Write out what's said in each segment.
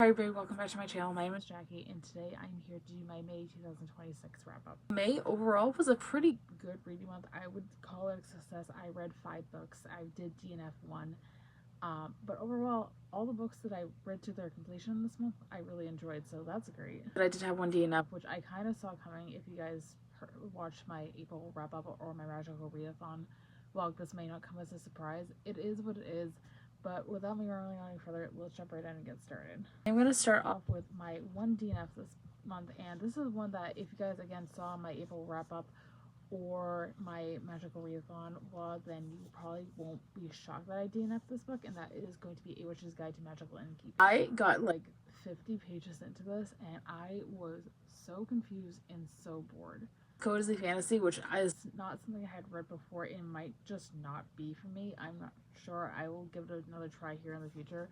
Hi everybody, welcome back to my channel. My name is Jackie and today I'm here to do my May 2026 wrap up. May overall was a pretty good reading month. I would call it a success. I read 5 books. I did DNF 1. But overall, all the books that I read to their completion this month, I really enjoyed, so that's great. But I did have one DNF, which I kind of saw coming. If you guys watched my April wrap up or my Magical Readathon vlog, this may not come as a surprise. It is what it is. But without me running on any further, let's jump right in and get started. I'm going to start off with my one DNF this month, and this is one that if you guys again saw my April wrap up or my Magical Readathon vlog, then you probably won't be shocked that I DNF this book, and that is going to be A Witch's Guide to Magical Innkeeping. I got like 50 pages into this, and I was so confused and so bored. Cozy fantasy, which is not something I had read before. It might just not be for me. I'm not sure. I will give it another try here in the future.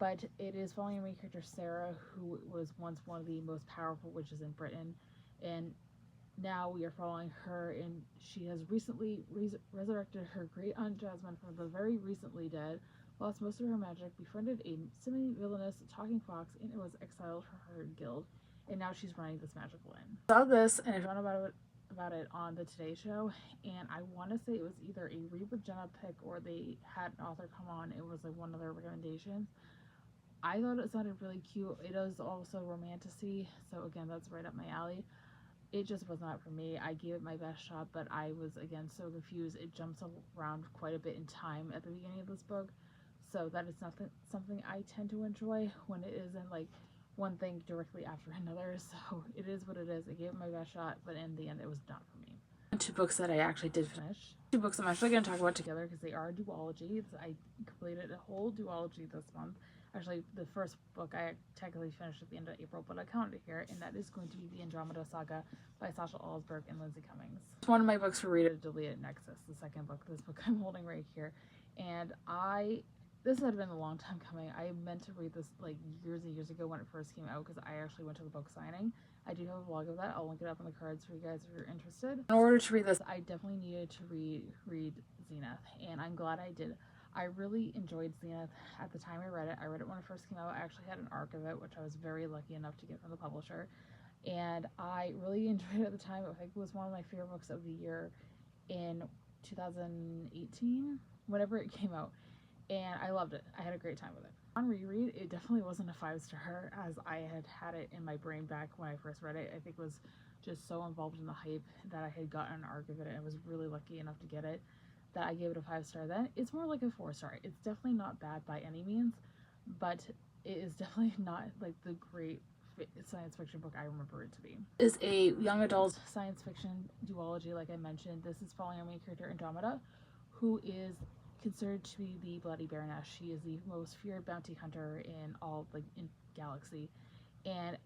But it is following my character Sarah, who was once one of the most powerful witches in Britain, and now we are following her, and she has recently resurrected her great aunt Jasmine from the very recently dead, lost most of her magic, befriended a semi-villainous talking fox, and it was exiled from her guild. And now she's running this magical inn. I saw this and I found about it on the Today Show, and I want to say it was either a Read with Jenna pick or they had an author come on. It was like one of their recommendations. I thought it sounded really cute. It is also romantasy, so again, that's right up my alley. It just was not for me. I gave it my best shot, but I was again so confused. It jumps around quite a bit in time at the beginning of this book, so that is something I tend to enjoy when it isn't like one thing directly after another. So it is what it is. I gave it my best shot, but in the end it was not for me. 2 books that I actually did finish. 2 books I'm actually going to talk about together because they are duologies. I completed a whole duology this month. Actually, the first book I technically finished at the end of April, but I counted it here, and that is going to be The Andromeda Saga by Sasha Alsberg and Lindsay Cummings. It's one of my books for Read It, Delete It, Nexus, the second book, this book I'm holding right here. And this had been a long time coming. I meant to read this like years and years ago when it first came out because I actually went to the book signing. I do have a vlog of that. I'll link it up in the cards for you guys if you're interested. In order to read this, I definitely needed to read Zenith, and I'm glad I did. I really enjoyed Zenith at the time I read it. I read it when it first came out. I actually had an arc of it, which I was very lucky enough to get from the publisher, and I really enjoyed it at the time. I think it was one of my favorite books of the year in 2018, whenever it came out, and I loved it. I had a great time with it. On reread, it definitely wasn't a 5-star as I had it in my brain back when I first read it. I think it was just so involved in the hype that I had gotten an arc of it, and I was really lucky enough to get it, that I gave it a 5-star then. It's more like a 4-star. It's definitely not bad by any means, but it is definitely not like the great science fiction book I remember it to be. It is a young adult science fiction duology, like I mentioned. This is following our main character Andromeda, who is considered to be the Bloody Baroness. She is the most feared bounty hunter in all in galaxy, and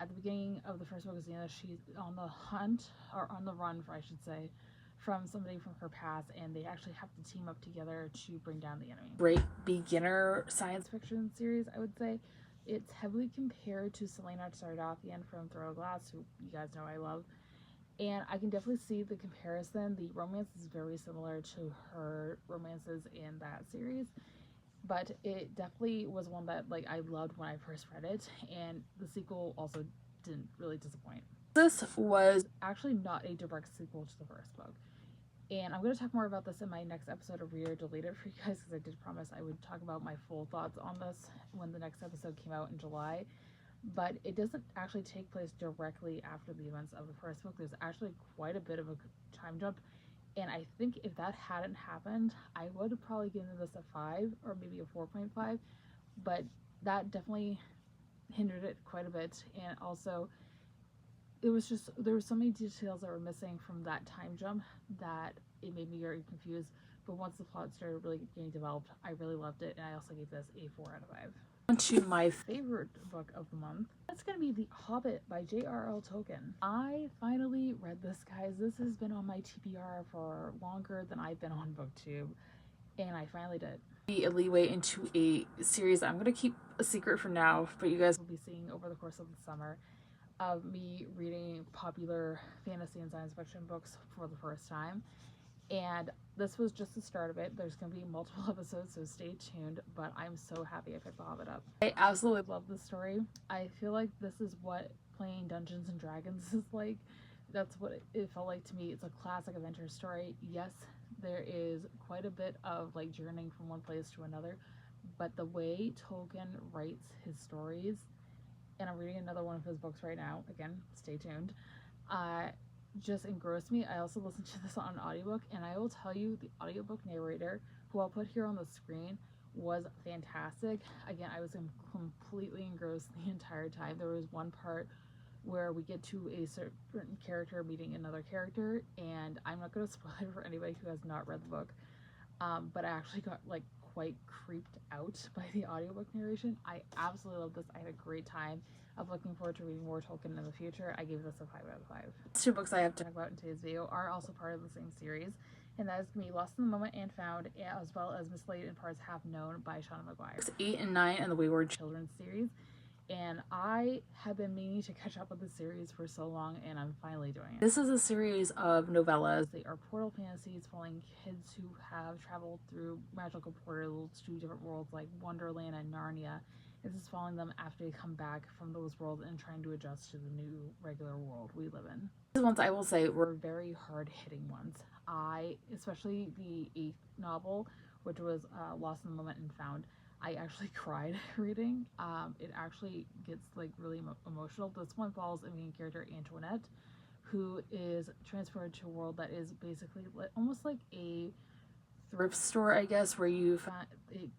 at the beginning of the first book of Xena, she's on the hunt, or on the run, I should say, from somebody from her past, and they actually have to team up together to bring down the enemy. Great beginner science fiction series, I would say. It's heavily compared to Selena Sardathian from Throw a Glass, who you guys know I love, and I can definitely see the comparison. The romance is very similar to her romances in that series, but it definitely was one that I loved when I first read it, and the sequel also didn't really disappoint. This was actually not a direct sequel to the first book, and I'm going to talk more about this in my next episode of Read or Delete It for you guys, because I did promise I would talk about my full thoughts on this when the next episode came out in July. But it doesn't actually take place directly after the events of the first book. There's actually quite a bit of a time jump, and I think if that hadn't happened, I would have probably given this a 5 or maybe a 4.5, but that definitely hindered it quite a bit. And also, there were so many details that were missing from that time jump that it made me very confused. But once the plot started really getting developed, I really loved it, and I also gave this a 4 out of 5. On to my favorite book of the month. That's going to be The Hobbit by J.R.R. Tolkien. I finally read this, guys. This has been on my TBR for longer than I've been on BookTube, and I finally did. Be a leeway into a series I'm going to keep a secret for now, but you guys will be seeing over the course of the summer of me reading popular fantasy and science fiction books for the first time. And this was just the start of it. There's going to be multiple episodes, so stay tuned. But I'm so happy I picked the Hobbit up. I absolutely love this story. I feel like this is what playing Dungeons and Dragons is like. That's what it felt like to me. It's a classic adventure story. Yes, there is quite a bit of like journeying from one place to another, but the way Tolkien writes his stories, and I'm reading another one of his books right now. Again, stay tuned. Uh, just engrossed me. I also listened to this on an audiobook, and I will tell you the audiobook narrator, who I'll put here on the screen, was fantastic. Again, I was completely engrossed the entire time. There was one part where we get to a certain character meeting another character, and I'm not going to spoil it for anybody who has not read the book, but I actually got like quite creeped out by the audiobook narration. I absolutely love this. I had a great time. I'm looking forward to reading more Tolkien in the future. I gave this a 5 out of 5. The 2 books I have to talk about in today's video are also part of the same series, and that is going to be Lost in the Moment and Found, as well as Mislaid in Parts Half Known by Shauna Maguire. Books 8 and 9 in the Wayward Children series, and I have been meaning to catch up with the series for so long, and I'm finally doing it. This is a series of novellas. They are portal fantasies following kids who have traveled through magical portals to different worlds like Wonderland and Narnia. This is following them after they come back from those worlds and trying to adjust to the new regular world we live in. These ones, I will say, were very hard-hitting ones. Especially the 8th novel, which was Lost in the Moment and Found, I actually cried reading. It actually gets like really emotional. This one follows the main character, Antoinette, who is transferred to a world that is basically almost like a thrift store, I guess, where you find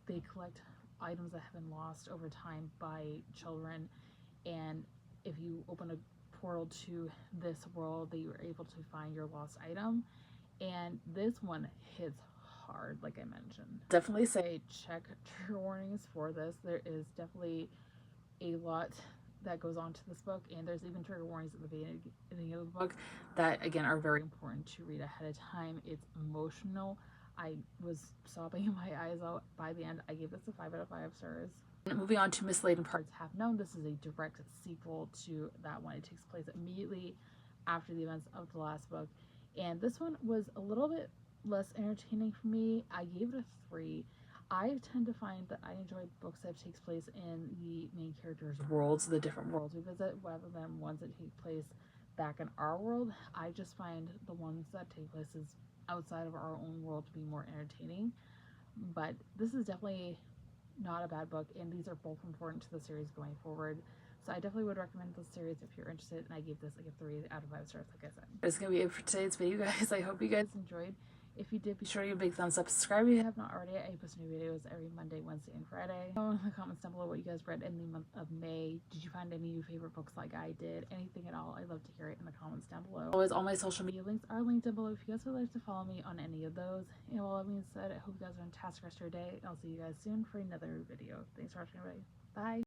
they collect items that have been lost over time by children, and if you open a portal to this world, that you are able to find your lost item. And this one hits hard, like I mentioned. Definitely say check trigger warnings for this. There is definitely a lot that goes on to this book, and there's even trigger warnings at the beginning of the book that again are very important to read ahead of time. It's emotional. I was sobbing my eyes out by the end. I gave this a 5 out of 5 stars. And moving on to Mislaid in Parts Half Known, this is a direct sequel to that one. It takes place immediately after the events of the last book, and this one was a little bit less entertaining for me. I gave it a 3. I tend to find that I enjoy books that takes place in the main character's worlds, the different worlds we visit, rather than ones that take place back in our world. I just find the ones that take places outside of our own world to be more entertaining. But this is definitely not a bad book, and these are both important to the series going forward. So I definitely would recommend this series if you're interested, and I gave this like a 3 out of 5 stars, like I said. That's gonna be it for today's video, guys. I hope you guys enjoyed. If you did, be sure to give a big thumbs up. Subscribe if you have not already. I post new videos every Monday, Wednesday, and Friday. Know in the comments down below what you guys read in the month of May. Did you find any of your favorite books like I did? Anything at all? I'd love to hear it in the comments down below. Always, all my social media links are linked down below if you guys would like to follow me on any of those. And with all that being said, I hope you guys have a fantastic rest of your day. I'll see you guys soon for another video. Thanks for watching, everybody. Bye!